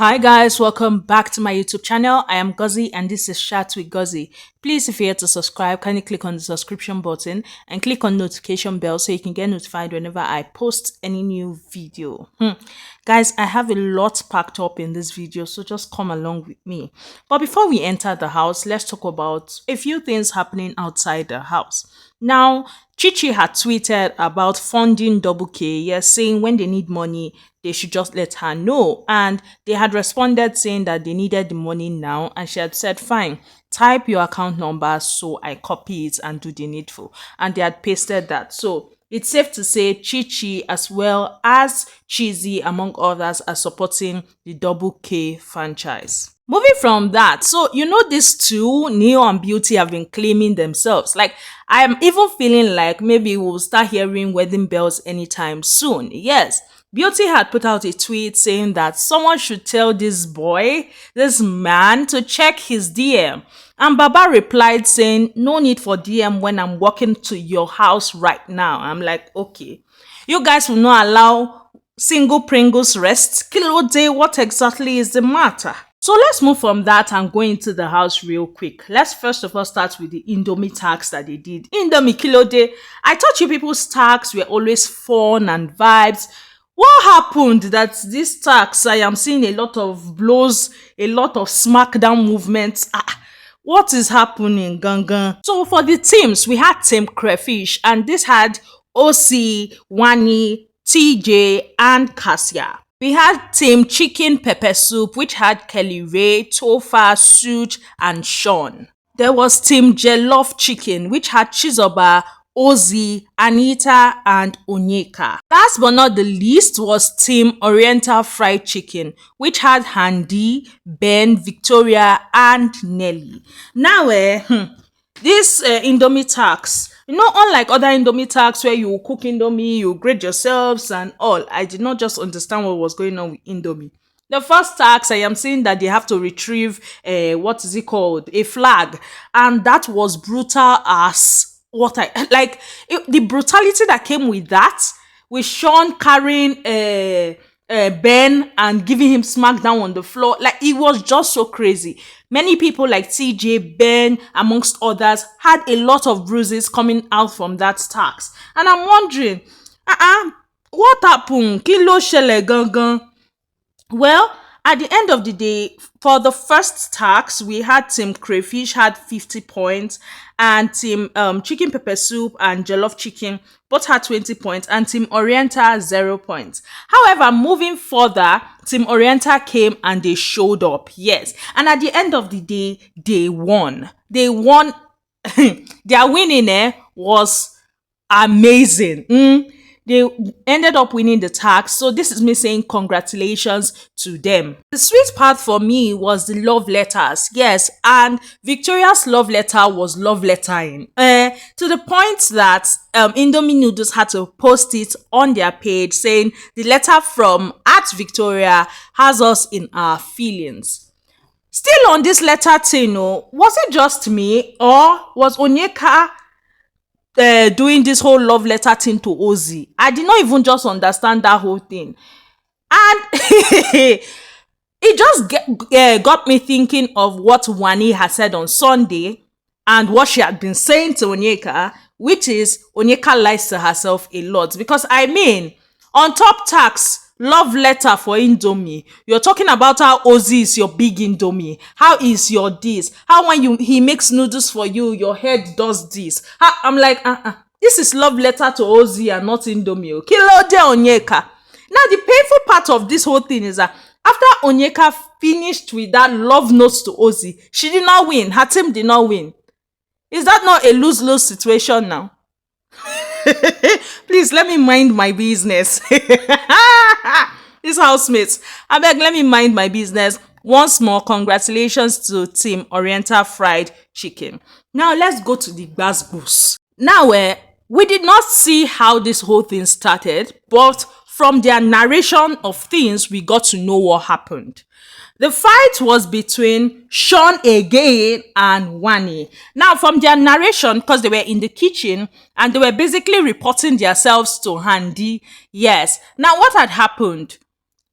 Hi guys, welcome back to my YouTube channel. I am Guzzy and this is Chat with Guzzy. Please, if you're here to subscribe, kindly click on the subscription button and click on notification bell so you can get notified whenever I post any new video. Guys, I have a lot packed up in this video, so just come along with me. But before we enter the house, let's talk about a few things happening outside the house. Now, Chichi had tweeted about funding Double K, yes, saying when they need money, they should just let her know. And they had responded saying that they needed the money now. And she had said, fine, type your account number so I copy it and do the needful. And they had pasted that. So it's safe to say Chichi as well as Cheesy, among others, are supporting the Double K franchise. Moving from that, so these two, Neo and Beauty, have been claiming themselves. Like, I am even feeling like maybe we'll start hearing wedding bells anytime soon. Yes, Beauty had put out a tweet saying that someone should tell this boy, this man, to check his DM. And Baba replied saying, no need for DM when I'm walking to your house right now. I'm like, okay, you guys will not allow single Pringles rest. Kilo day, what exactly is the matter? So let's move from that and go into the house real quick. Let's first of all start with the Indomie tags that they did. Indomie Kilo Day. I thought you people's tags were always fun and vibes. What happened that these tags, I am seeing a lot of blows, a lot of smackdown movements. What is happening, Gangan? So for the teams, we had Team Crayfish, and this had OC, Wanni, TJ, and Kassia. We had Team Chicken Pepper Soup, which had Kelly Ray, Tofa, Such, and Shaun. There was Team Jollof Chicken, which had Chizoba, Ozzy, Anita, and Onyeka. Last but not the least was Team Oriental Fried Chicken, which had Handi, Ben, Victoria, and Nelly. Now, this Indomie tax, unlike other Indomie tax where you cook Indomie, you grade yourselves and all, I did not just understand what was going on with Indomie. The first tax, I am seeing that they have to retrieve, what is it called? A flag. And that was brutal as what the brutality that came with that, with Shaun carrying Ben and giving him smackdown on the floor. Like, it was just so crazy. Many people like TJ, Ben, amongst others, had a lot of bruises coming out from that tax. And I'm wondering, what happened? Kilo shele gangan. Well, at the end of the day, for the first tax, we had Team Crayfish had 50 points, and Team Chicken Pepper Soup and Jollof Chicken both had 20 points, and Team Oriental 0 points. However, moving further, Team Oriental came and they showed up, yes. And at the end of the day, they won. They won. Their winning was amazing. They ended up winning the tax. So this is me saying congratulations to them. The sweet part for me was the love letters. Yes, and Victoria's love letter was love lettering. To the point that Indomie Noodles had to post it on their page saying the letter from @Victoria has us in our feelings. Still on this letter thing, was it just me or was Onyeka doing this whole love letter thing to Ozzy? I did not even just understand that whole thing. And it just got me thinking of what Wanni had said on Sunday and what she had been saying to Onyeka, which is Onyeka lies to herself a lot. Because on top tax, love letter for Indomie, you're talking about how Ozzy is your big Indomie. How is your this? How when he makes noodles for you, your head does this. I'm like, this is love letter to Ozzy and not Indomie. Kilo de Onyeka. Now the painful part of this whole thing is that after Onyeka finished with that love note to Ozzy, she did not win. Her team did not win. Is that not a lose-lose situation now? Please let me mind my business. These housemates, I beg, let me mind my business. Once more, congratulations to Team Oriental Fried Chicken. Now let's go to the Gbasgbos. Now, we did not see how this whole thing started, but from their narration of things, we got to know what happened. The fight was between Shaun again and Wanni. Now, from their narration, because they were in the kitchen and they were basically reporting themselves to Handi. Yes. Now, what had happened?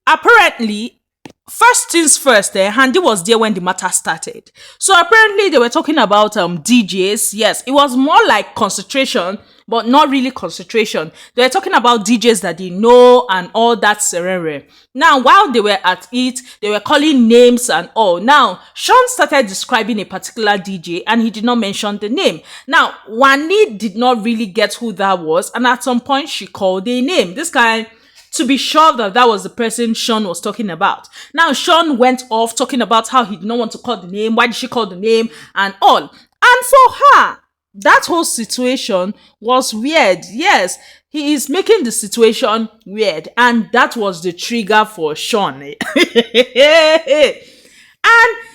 Apparently, first things first, Handi was there when the matter started. So apparently they were talking about DJs. Yes, it was more like concentration, but not really concentration. They were talking about DJs that they know and all that serere. Now, while they were at it, they were calling names and all. Now, Shaun started describing a particular DJ and he did not mention the name. Now, Wanni did not really get who that was, and at some point she called a name. This guy, to be sure that that was the person Shaun was talking about. Now, Shaun went off talking about how he did not want to call the name, why did she call the name, and all. And for her, that whole situation was weird. Yes, he is making the situation weird, and that was the trigger for Shaun. And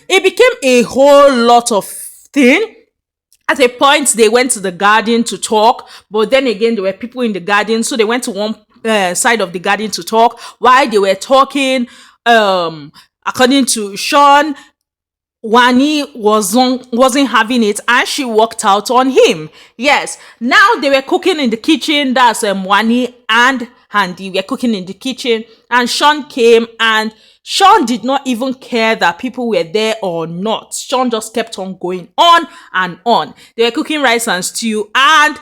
it became a whole lot of thing. At a point, they went to the garden to talk, but then again, there were people in the garden, so they went to one side of the garden to talk. While they were talking, according to Shaun, Wanni wasn't having it and she walked out on him. Yes, now they were cooking in the kitchen. That's Wanni and Handi were cooking in the kitchen, and Shaun came, and Shaun did not even care that people were there or not. Shaun just kept on going on and on. They were cooking rice and stew, and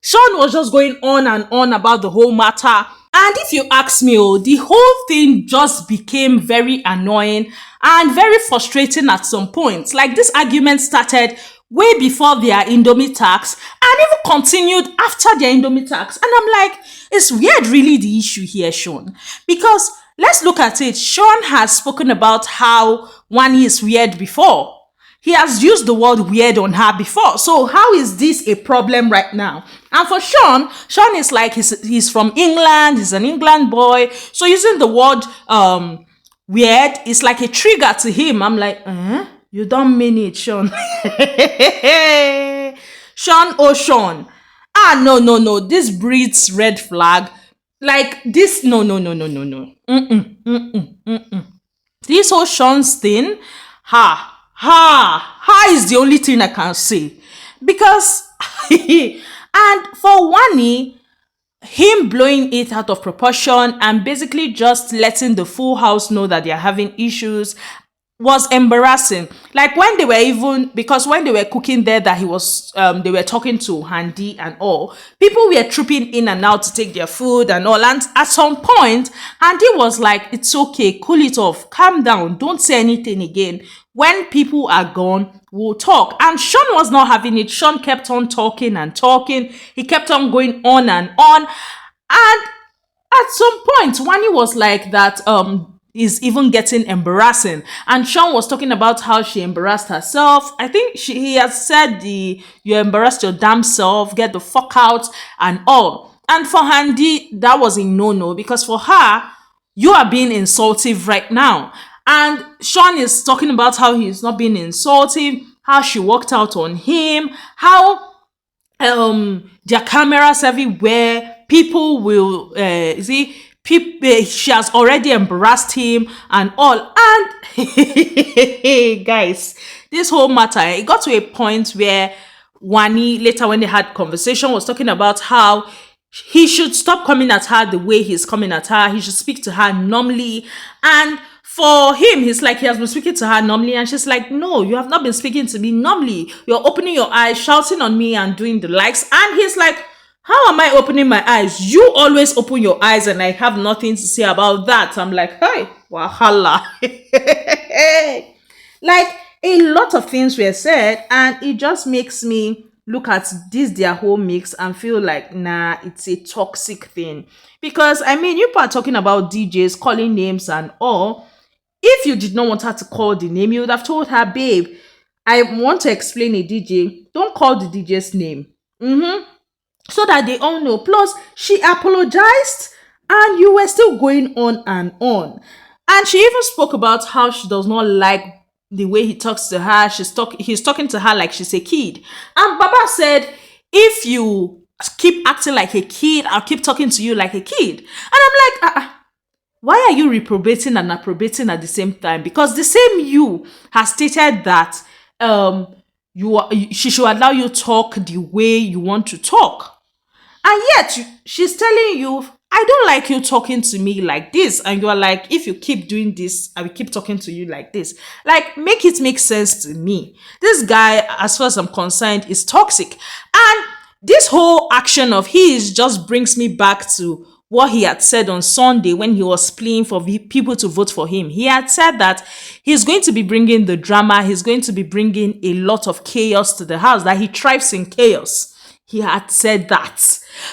Shaun was just going on and on about the whole matter. And if you ask me, the whole thing just became very annoying and very frustrating at some point. Like, this argument started way before their Indomie tax and even continued after their Indomie tax. And I'm like, is weird really the issue here, Shaun? Because let's look at it. Shaun has spoken about how Wanni is weird before. He has used the word weird on her before. So how is this a problem right now? And for Shaun is like he's from England. He's an England boy. So using the word weird is like a trigger to him. I'm like, you don't mean it, Shaun. Shaun. No. This breeds red flag. Like this, no. This whole Shaun's thing, is the only thing I can say. Because, and for Wanni, him blowing it out of proportion and basically just letting the full house know that they're having issues was embarrassing. Like when they were because when they were cooking there, that they were talking to Handi and all, people were trooping in and out to take their food and all. And at some point, Handi was like, it's okay, cool it off, calm down, don't say anything again. When people are gone, we'll talk. And Shaun was not having it. Shaun kept on talking and talking. He kept on going on and on. And at some point, Wanni was like that, is even getting embarrassing. And Shaun was talking about how she embarrassed herself. I think he has said you embarrassed your damn self, get the fuck out and all. And for Handi, that was a no-no, because for her, you are being insultive right now. And Shaun is talking about how he's not being insultive, how she walked out on him, how there are cameras everywhere, people will she has already embarrassed him and all. And guys, this whole matter, it got to a point where Wanni, later when they had conversation, was talking about how he should stop coming at her the way he's coming at her. He should speak to her normally. And for him, he's like, he has been speaking to her normally, and she's like, no, you have not been speaking to me normally. You're opening your eyes, shouting on me and doing the likes. And he's like, how am I opening my eyes? You always open your eyes and I have nothing to say about that. I'm like, hey, wahala. Like, a lot of things were said, and it just makes me look at their whole mix and feel like, nah, it's a toxic thing. Because, I mean, you are talking about DJs calling names and all. If you did not want her to call the name, you would have told her, babe, I want to explain a DJ. Don't call the DJ's name. So that they all know. Plus, she apologized and you were still going on and on. And she even spoke about how she does not like the way he talks to her. He's talking to her like she's a kid. And Baba said, if you keep acting like a kid, I'll keep talking to you like a kid. And I'm like, why are you reprobating and approbating at the same time? Because the same you has stated that she should allow you talk the way you want to talk. And yet, she's telling you, I don't like you talking to me like this. And you are like, if you keep doing this, I will keep talking to you like this. Like, make it make sense to me. This guy, as far as I'm concerned, is toxic. And this whole action of his just brings me back to what he had said on Sunday when he was pleading for people to vote for him. He had said that he's going to be bringing the drama, he's going to be bringing a lot of chaos to the house, that he thrives in chaos. He had said that.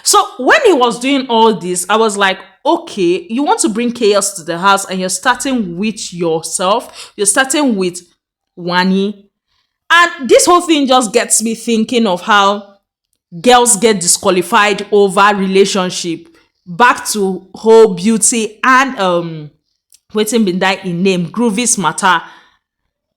So when he was doing all this, I was like, okay, you want to bring chaos to the house and you're starting with yourself, you're starting with Wanni. And this whole thing just gets me thinking of how girls get disqualified over relationship, back to whole beauty and waiting been that in name groovy's matter.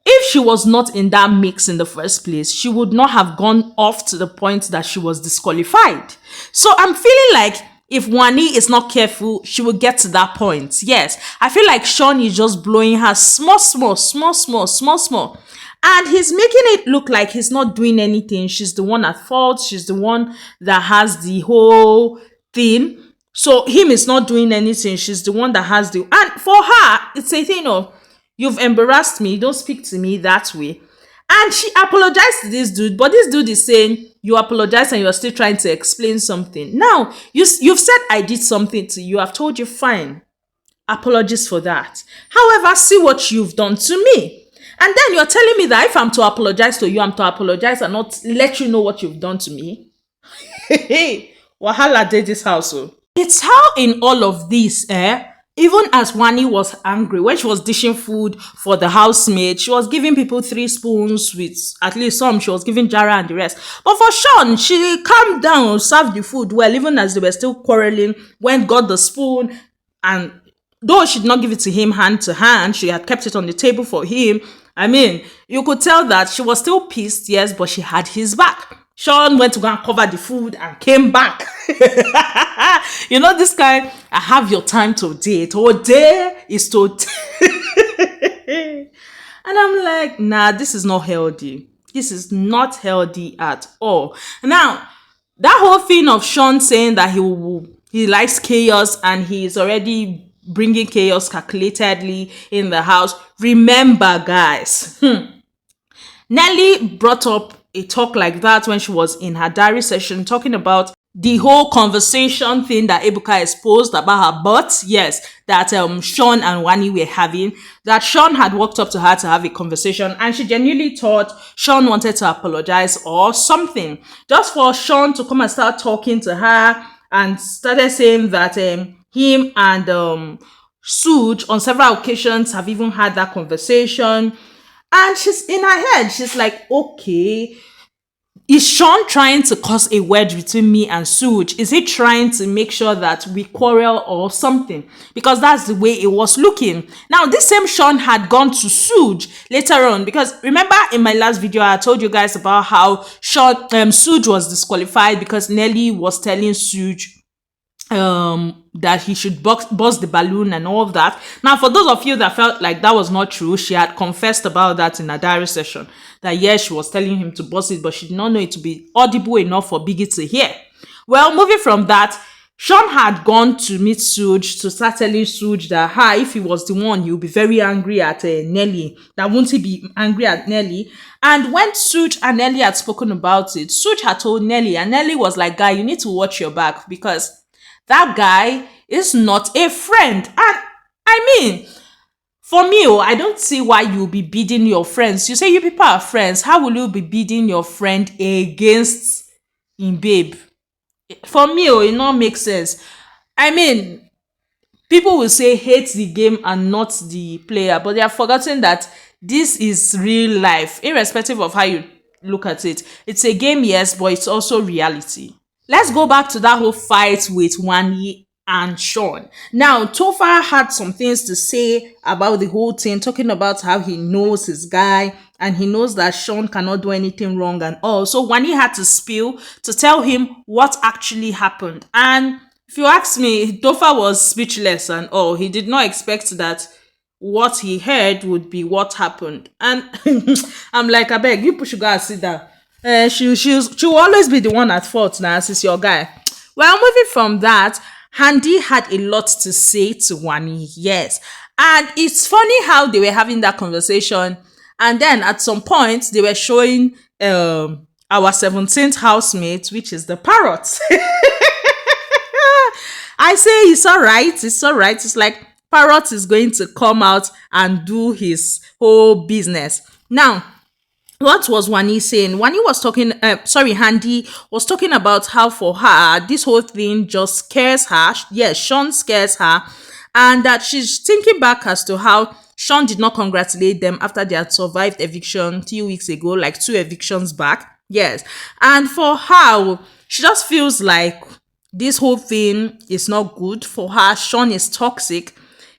If she was not in that mix in the first place, she would not have gone off to the point that she was disqualified. So I'm feeling like if Wanni is not careful, she will get to that point. Yes, I feel like Shaun is just blowing her small, small, small, small, small, small. And he's making it look like he's not doing anything. She's the one at fault. She's the one that has the whole thing. So him is not doing anything. She's the one that has the... And for her, it's a thing of, you've embarrassed me. Don't speak to me that way. And she apologized to this dude. But this dude is saying, you apologize and you're still trying to explain something. Now, you've said I did something to you. I've told you, fine. Apologies for that. However, see what you've done to me. And then you're telling me that if I'm to apologize to you, I'm to apologize and not let you know what you've done to me. Hey, wahala did this house. Oh. It's how in all of this, even as Wanni was angry, when she was dishing food for the housemaid, she was giving people 3 spoons with at least some. She was giving Jara and the rest. But for Shaun, she calmed down, served the food well, even as they were still quarreling, went, got the spoon, and though she did not give it to him hand to hand, she had kept it on the table for him. I mean, you could tell that she was still pissed, yes, but she had his back. Shaun went to go and cover the food and came back. You know, this guy, I have your time today. Today is today. And I'm like, nah, this is not healthy. This is not healthy at all. Now, that whole thing of Shaun saying that he likes chaos and he's already bringing chaos calculatedly in the house. Remember, guys, Nelly brought up a talk like that when she was in her diary session, talking about the whole conversation thing that Ebuka exposed about her butt. Yes, that Shaun and Wanni were having. That Shaun had walked up to her to have a conversation, and she genuinely thought Shaun wanted to apologize or something, just for Shaun to come and start talking to her and started saying that him and Suj on several occasions have even had that conversation. And she's in her head, she's like, okay, is Shaun trying to cause a wedge between me and Suj? Is he trying to make sure that we quarrel or something? Because that's the way it was looking. Now, this same Shaun had gone to Suj later on, because remember in my last video, I told you guys about how Suj was disqualified because Nelly was telling Suj that he should bust the balloon and all of that. Now, for those of you that felt like that was not true, she had confessed about that in a diary session, that yes, she was telling him to bust it, but she did not know it to be audible enough for Biggie to hear. Well, moving from that, Shaun had gone to meet Suj to start telling Suj that if he was the one, he would be very angry at Nelly. That won't he be angry at Nelly? And when Suj and Nelly had spoken about it, Suj had told Nelly, and Nelly was like, guy, you need to watch your back, because that guy is not a friend. And I mean, for me, I don't see why you'll be bidding your friends. You say you people are friends. How will you be bidding your friend against him, babe? For me, it not make sense. I mean, people will say hate the game and not the player, but they have forgotten that this is real life. Irrespective of how you look at it, it's a game, yes, but it's also reality. Let's go back to that whole fight with Wanni and Shaun. Now, Topher had some things to say about the whole thing, talking about how he knows his guy and he knows that Shaun cannot do anything wrong and all. So Wanni had to spill to tell him what actually happened. And if you ask me, Topher was speechless and all. He did not expect that what he heard would be what happened. And I'm like, I beg, you people should go and sit down. She will always be the one at fault now, since your guy. Well, moving from that, Handi had a lot to say to Wanni, yes. And it's funny how they were having that conversation. And then at some point, they were showing our 17th housemate, which is the parrot. I say it's all right. It's all right. It's like parrot is going to come out and do his whole business. Now, what was Wanni saying? Wanni was talking, Handi was talking about how for her, this whole thing just scares her. Yes, Shaun scares her. And that she's thinking back as to how Shaun did not congratulate them after they had survived eviction 2 weeks ago, like 2 evictions back. Yes. And for her, she just feels like this whole thing is not good for her. Shaun is toxic.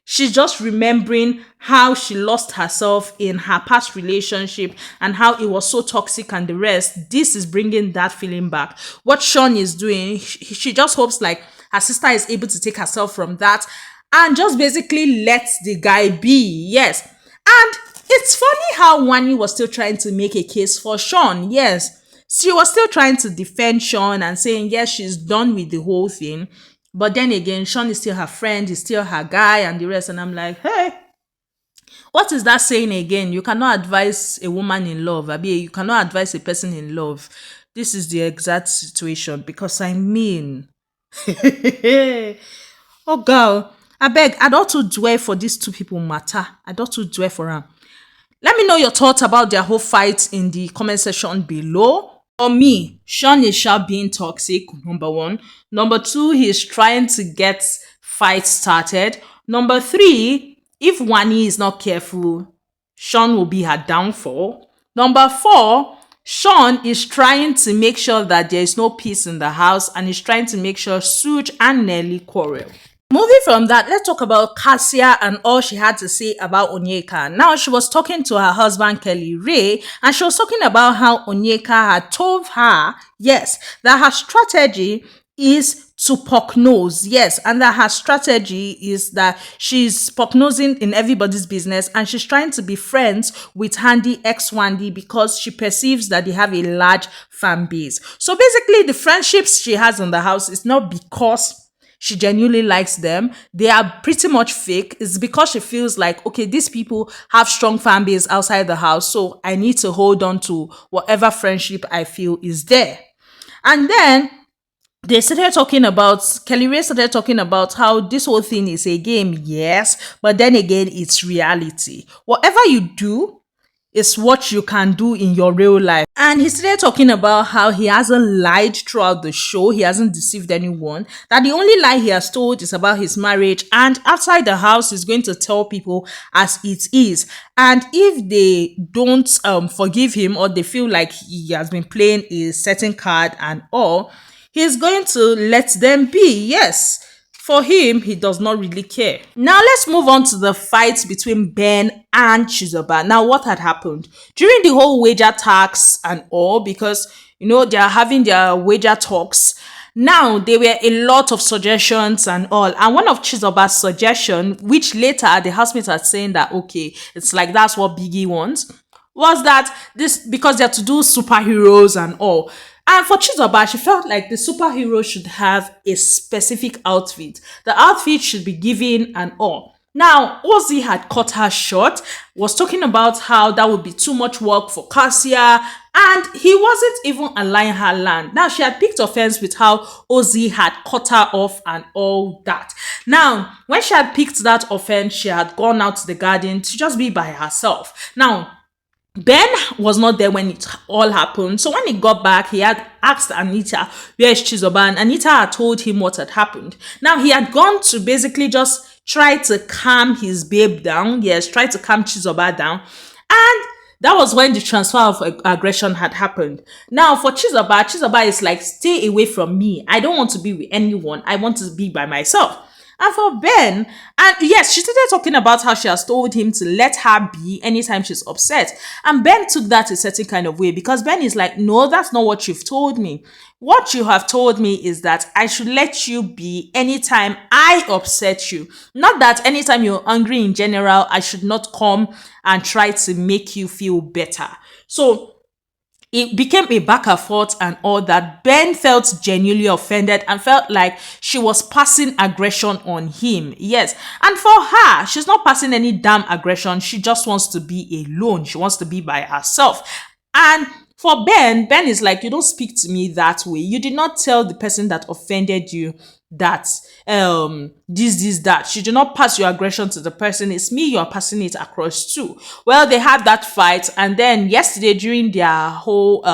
She's just remembering how she lost herself in her past relationship and how it was so toxic and the rest. This is bringing that feeling back. What Shaun is doing, she just hopes like her sister is able to take herself from that and just basically let the guy be. Yes. And it's funny how Wanni was still trying to make a case for Shaun. Yes. She was still trying to defend Shaun and saying, yes, she's done with the whole thing. But then again, Shaun is still her friend, he's still her guy and the rest. And I'm like, hey, what is that saying again? You cannot advise a woman in love. Abi, you cannot advise a person in love. This is the exact situation because I mean, oh girl, I beg, I don't to dwell for these two people matter. I don't to dwell for them. Let me know your thoughts about their whole fight in the comment section below. For me, Shaun is sharp being toxic, number one. Number two, he's trying to get fights started. Number three, if Wanni is not careful, Shaun will be her downfall. Number four, Shaun is trying to make sure that there is no peace in the house and is trying to make sure Suge and Nelly quarrel. Moving from that, let's talk about Kassia and all she had to say about Onyeka. Now, she was talking to her husband, Kelly Ray, and she was talking about how Onyeka had told her, yes, that her strategy is to poke nose. Yes, and that her strategy is that she's poke nosing in everybody's business and she's trying to be friends with Handi ex Wanni because she perceives that they have a large fan base. So basically, the friendships she has in the house is not because she genuinely likes them. They are pretty much fake. It's because she feels like, okay, these people have strong fan base outside the house, so I need to hold on to whatever friendship I feel is there. And then they started talking about, Kelly Ray started talking about how this whole thing is a game, yes, but then again, it's reality. Whatever you do is what you can do in your real life. And he started talking about how he hasn't lied throughout the show. He hasn't deceived anyone. That the only lie he has told is about his marriage. And outside the house, he's going to tell people as it is. And if they don't forgive him or they feel like he has been playing a certain card and all, he's going to let them be. Yes. For him, he does not really care. Now, let's move on to the fight between Ben and Chizoba. Now, what had happened? During the whole wager tax and all, because, you know, they are having their wager talks. Now, there were a lot of suggestions and all. And one of Chizoba's suggestion, which later the housemates are saying that, okay, it's like that's what Biggie wants, was that this, because they have to do superheroes and all. And for Chizoba, she felt like the superhero should have a specific outfit. The outfit should be given and all. Now, Ozzy had cut her short, was talking about how that would be too much work for Kassia, and he wasn't even allowing her land. Now, she had picked offense with how Ozzy had cut her off and all that. Now, when she had picked that offense, she had gone out to the garden to just be by herself. Now, Ben was not there when it all happened. So when he got back, he had asked Anita, where is Chizoba? And Anita had told him what had happened. Now, he had gone to basically just try to calm his babe down. Yes, try to calm Chizoba down. And that was when the transfer of aggression had happened. Now, for Chizoba is like, stay away from me. I don't want to be with anyone. I want to be by myself. And for Ben, and yes, she started talking about how she has told him to let her be anytime she's upset. And Ben took that a certain kind of way because Ben is like, no, that's not what you've told me. What you have told me is that I should let you be anytime I upset you. Not that anytime you're angry in general, I should not come and try to make you feel better. So it became a back and forth and all that. Ben felt genuinely offended and felt like she was passing aggression on him. Yes. And for her, she's not passing any damn aggression. She just wants to be alone. She wants to be by herself. And for Ben is like, you don't speak to me that way. You did not tell the person that offended you that that. You do not pass your aggression to the person. It's me you're passing it across to. Well, they had that fight, and then yesterday during their whole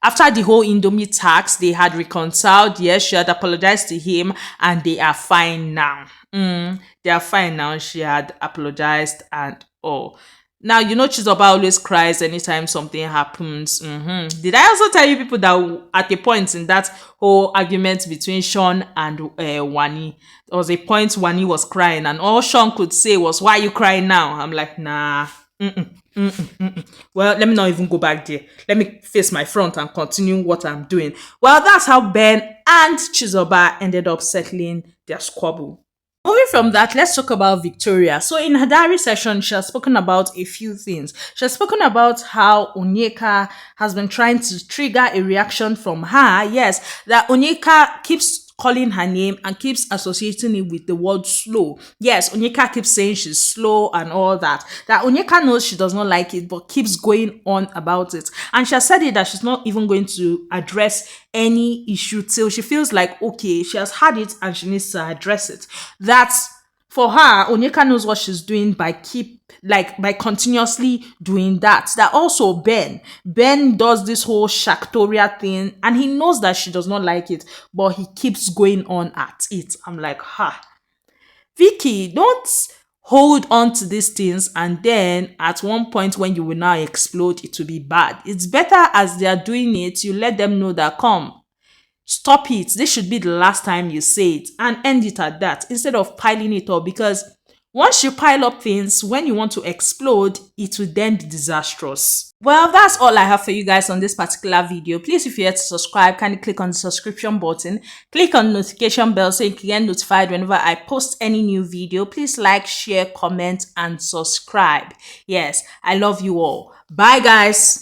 after the whole Indomie tax, they had reconciled. Yes, she had apologized to him, and they are fine now. They are fine now. She had apologized and all. Now, Chizoba always cries anytime something happens. Did I also tell you people that at a point in that whole argument between Shaun and Wanni, there was a point Wanni was crying, and all Shaun could say was, "Why are you crying now?" I'm like, nah. Well, let me not even go back there. Let me face my front and continue what I'm doing. Well, that's how Ben and Chizoba ended up settling their squabble. Moving from that, let's talk about Victoria. So in her diary session, she has spoken about a few things. She has spoken about how Onyeka has been trying to trigger a reaction from her. Yes, that Onyeka keeps calling her name and keeps associating it with the word slow. Yes, Onyeka keeps saying she's slow and all that. That Onyeka knows she does not like it, but keeps going on about it. And she has said it that she's not even going to address any issue till she feels like, okay, she has had it and she needs to address it. That's for her. Onyeka knows what she's doing by continuously doing that. That also Ben does this whole Shaktoria thing, and he knows that she does not like it, but he keeps going on at it. I'm like, Vicky, don't hold on to these things, and then at one point when you will now explode, it will be bad. It's better as they are doing it, you let them know that, come, stop it. This should be the last time you say it, and end it at that, instead of piling it up, because once you pile up things, when you want to explode, it will then be disastrous. Well, that's all I have for you guys on this particular video. Please, if you're yet to subscribe, kindly click on the subscription button. Click on the notification bell so you can get notified whenever I post any new video. Please like, share, comment, and subscribe. Yes, I love you all. Bye, guys.